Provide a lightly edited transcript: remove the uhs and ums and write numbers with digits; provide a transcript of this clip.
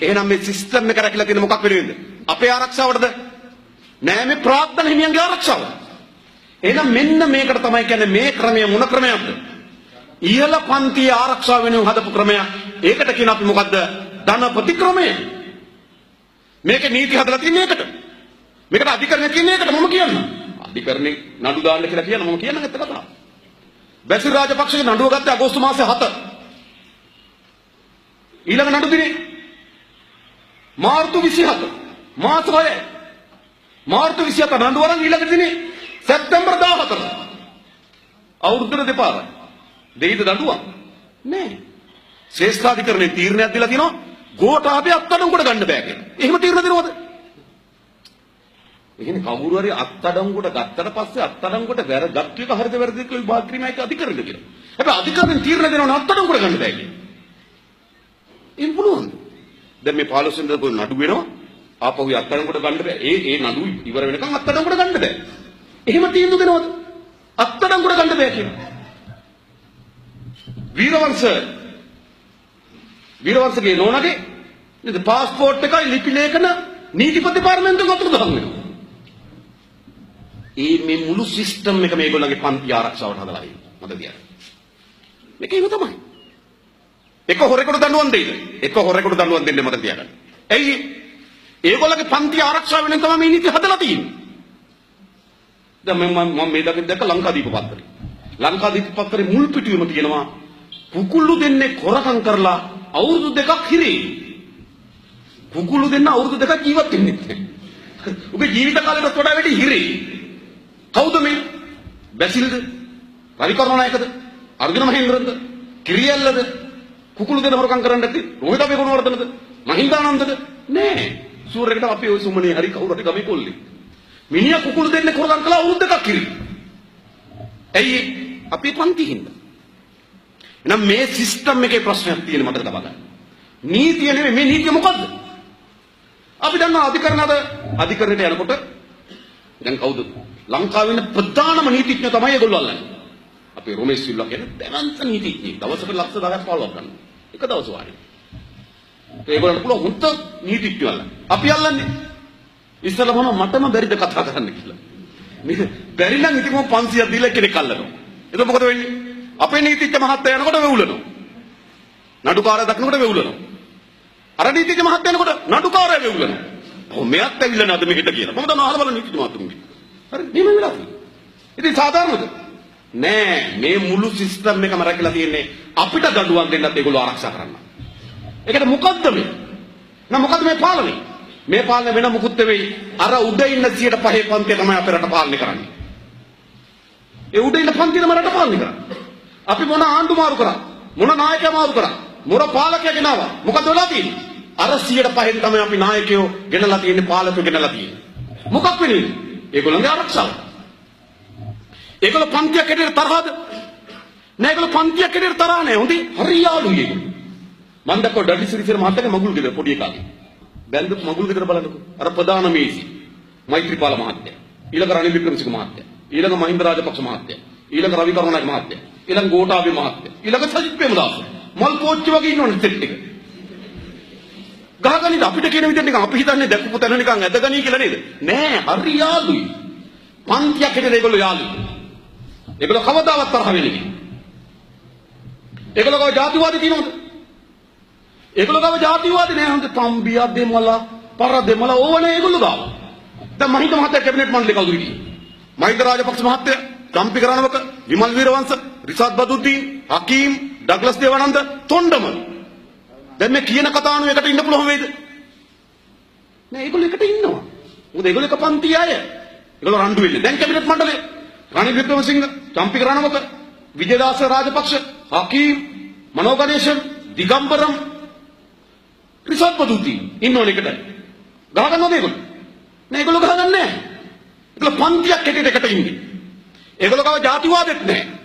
එහෙනම් මේ සිස්ටම් එක රැකිලා තියෙන මොකක් වෙනුවෙන්ද? අපේ ආරක්ෂාවටද? නෑ මේ ප්‍රාග්ධන හිමියන්ගේ ආරක්ෂාව. එහෙනම් මෙන්න මේකට තමයි කියන්නේ මේ ක්‍රමය මොන ක්‍රමයක්ද? ඉහළ පන්ති ආරක්ෂාව වෙනුවෙන් හදපු ක්‍රමයක්. ඒකට කියන අපි මොකද්ද? ධනපති ක්‍රමය. මේකේ නීති හදලා තියෙන්නේ ඒකට. මේකට අධිකරණය කියන්නේ ඒකට මම කියන්නම්. අධිකරණේ නඩු දාන්න කියලා කියන මම කියන්නම් ඇත්ත කතාව. බැසිල් රාජපක්ෂගේ නඩුව ගත්තේ අගෝස්තු මාසේ 7. ඊළඟ නඩු දිනේ මාර්තු 27. මාස 6. මාර්තු 27 නඩුව අරන් ඊළඟ දිනේ සැප්තැම්බර් 14. අවුරුද්දට දෙපාරයි. දෙයිද දඬුවම්? නෑ. ශ්‍රේෂ්ඨාධිකරණයේ තීරණයක් දීලා තිනවා ගෝඨාභය අත්අඩංගුවට ගන්න බෑ කියලා. එහෙම තීරණ දෙනවද? ඒ කියන්නේ කවුරු හරි අත්අඩංගුවට ගත්තට පස්සේ අත්අඩංගුවට ගත්ත එක හරිද වැරදිද කියලා විභාග ක්‍රියාවක අධිකරණය කියලා. හැබැයි අධිකරණයෙන් තීරණ දෙනවනේ අත්අඩංගුවට ගන්න බෑ කියලා. එහෙම පුළුවන්ද? දැන් මේ 15 වෙනිදා කොයි නඩු වෙනවා ආපහු අත්අඩංගුවට ගන්න බෑ. ඒ නඩු ඉවර වෙනකන් අත්අඩංගුවට ගන්න බෑ. එහෙම තීන්දුව දෙනවද? අත්අඩංගුවට ගන්න බෑ කියලා. වීරවංශගේ නෝනාගේ නේද પાස්පෝර්ට් එකයි ලිපි ලේඛන නීතිපති දෙපාර්තමේන්තුවෙන් අතුරු දහම් වෙනවා. මේ මුළු සිස්ටම් එක මේගොල්ලන්ගේ පන්ති ආරක්ෂාවට හදලා ඉන්නේ. මට දියර. මේක එහෙම තමයි. එක හොරෙකුට දඬුවම් දෙයිද? එක හොරෙකුට දඬුවම් දෙන්නේ මට තියාගන්න. ඇයි? ඒගොල්ලන්ගේ පන්ති ආරක්ෂාව වෙනුවෙන් තමයි මේ නීති හදලා තියෙන්නේ. දැන් මම මේ දකින් දැක්ක ලංකාදීප පත්තරේ. ලංකාදීප පත්තරේ මුල් පිටුවේම තියෙනවා කුකුළු දෙන්නේ කොරකම් කරලා අවුරුදු 2ක් හිරේ. කුකුළු දෙන්න අවුරුදු 2ක් ජීවත් වෙන්නේ නැහැ. උගේ ජීවිත කාලයට වඩා වැඩි හිරේ. කවුද මේ? බැසිල්ද? රවි කරුණානායකද? අර්ජුන මහේන්ද්‍රන්ද? කිරියල්ලද? කුකුළු දෙන හොරකම් කරන්න නැති රෝහිත අපේගුණවර්ධනද? මහින්දානන්දද? නෑ. සූර්යකට අපේ ওই සුමනේ හරි කවුරු හරි ගමේ කොල්ලේ. මිනිහා කුකුළු දෙන්නේ හොරකම් කළා අවුරුදු 2ක් හිරේ. ඇයි? අපේ පන්ති හින්දා. එහෙනම් මේ සිස්ටම් එකේ ප්‍රශ්නයක් තියෙන මට තබා ගන්න. නීතිය නෙමෙයි මේ නීතිය මොකද්ද? අපි දන්නවා අධිකරණයට යනකොට දැන් කවුද? ලංකාවේ ඉන්න ප්‍රධානම නීතිඥ තමයි ඒගොල්ලෝ අල්ලන්නේ. අපේ රොමේෂ් සිල්වා කියන දැවන්ත නීතිඥයෙක්. දවසකට ලක්ෂ 10ක් 15ක් ගන්න. එක දවස් වාරේ. ඒගොල්ලන්ට පුළුවන් හුත්ත නීතිඥයෝ අල්ලන්න. අපි අල්ලන්නේ. ඉස්සෙල්ලා මොනවා මටම බැරිද කතා කරන්න කියලා. මේක බැරි නම් ඉතින් මම 500ක් දීලා කෙනෙක් අල්ලනවා. එතකොට මොකද වෙන්නේ? අපේ නීතිඥ මහත්තයා යනකොට වෙවුලනවා. නඩුකාරයා දකින්නකොට වෙවුලනවා. අර නීතිඥ මහත්තයා යනකොට නඩුකාරයා වෙවුලනවා. ඔව් මෙයාත් ඇවිල්ලා නැද්ද මෙහෙට කියලා. මම දන්නවා අහලා බලන්න නීතිඥ මහතුන්ගේ. හරි නියම වෙලා තියෙනවා. ඉතින් සාධාරණද? නෑ මේ මුළු සිස්ටම් එකම රැකලා තියෙන්නේ අපිට දඬුවම් දෙන්නත් ඒගොල්ලෝ ආරක්ෂා කරන්න. ඒකට මොකද්ද මේ? මොකද්ද මේ පාලනේ? මේ පාලනේ වෙන මොකුත් නෙවෙයි. අර උඩ ඉන්න 105 පන්තිය තමයි අපේ රට පාලනය කරන්නේ. ඒ උඩ ඉන්න පන්තිය තමයි රට පාලනය කරන්නේ. අපි මොන ආණ්ඩු මාරු කරා මොන නායකයා මාරු කරා මොන පාලකයා ගෙනාවා මොකද වෙලා තියෙන්නේ අර 105න් තමයි අපි නායකයෝ ගෙනලා තියෙන්නේ පාලකයෝ ගෙනලා තියෙන්නේ මොකක් වෙන්නේ ඒගොල්ලන්ගේ ආරක්ෂාව ඒගොල්ලෝ පන්තියක් හැටියට තරහද නෑ ඒගොල්ලෝ පන්තියක් හැටියට තරහ නෑ හොඳයි හරියාලුයි ඒගොල්ලෝ මම දැක්කෝ ඩඩිසිරිසිර මහත්තයාගේ මගුල් ගෙදර පොඩි එකාගේ බැලුත් මගුල් ගෙදර බලන්නකෝ අර ප්‍රධාන මේසි මෛත්‍රීපාල මහත්තයා ඊළඟ රනිල් වික්‍රමසිංහ මහත්තයා ඊළඟ මහින්ද රාජපක්ෂ මහත්තයා ඊළඟ රවි කරුණානායක මහත්තයා ඊළඟ ගෝඨාභය මහත්තයා ඊළඟ සජිත් ප්‍රේමදාස මල් පෝච්චි වගේ ඉන්නවනේ සෙට් එක ගහගනින්න අපිට කියන විදිහට නිකන් අපි හිතන්නේ දැක්කපු තැන නිකන් ඇදගනී කියලා නේද නෑ හරි යාළුයි පන්තියක් හැටියට ඒගොල්ලෝ යාළුයි ඒගොල්ලෝ කවදාවත් තරහ වෙන්නේ නෑ ඒගොල්ලෝ කව ජාතිවාදී කියනවද ඒගොල්ලෝ කව ජාතිවාදී නෑ හොඳ තම්බියා දෙමලා පර දෙමලා ඕවනේ ඒගොල්ලෝ ගාව දැන් මහින්ද මහත්තයා කැබිනට් මණ්ඩලේ කවුද ඉන්නේ මහින්ද රාජපක්ෂ මහත්තයා චම්පික රණවක විමල් වීරවංශ රිසාඩ් බදුද්දීන් හකීම් ඩග්ලස් දේවානන්ද තොණ්ඩම දැන් මේ කියන කතාව අනුව එකට ඉන්න පුළුවන් වේද නෑ ඒගොල්ලෝ එකට ඉන්නවා මොකද ඒගොල්ලෝ එක පන්ති අය ඒගොල්ලෝ රණ්ඩු වෙන්නේ දැන් කැබිනට් මණ්ඩලේ රනිල් වික්‍රමසිංහ චම්පික රණවක විජේදාස රාජපක්ෂ හකීම් මනෝ ගණේෂන් දිගම්බරම් රිසාඩ් බදුද්දීන් ඉන්නෝනේ එකට ගහගන්නවද ඒගොල්ලෝ නෑ ඒගොල්ලෝ ගහගන්නේ නෑ ඒගොල්ලෝ පන්තියක් හැටියට එකට ඉන්නේ ඒගොල්ලෝ කව ජාතිවාදෙත් නෑ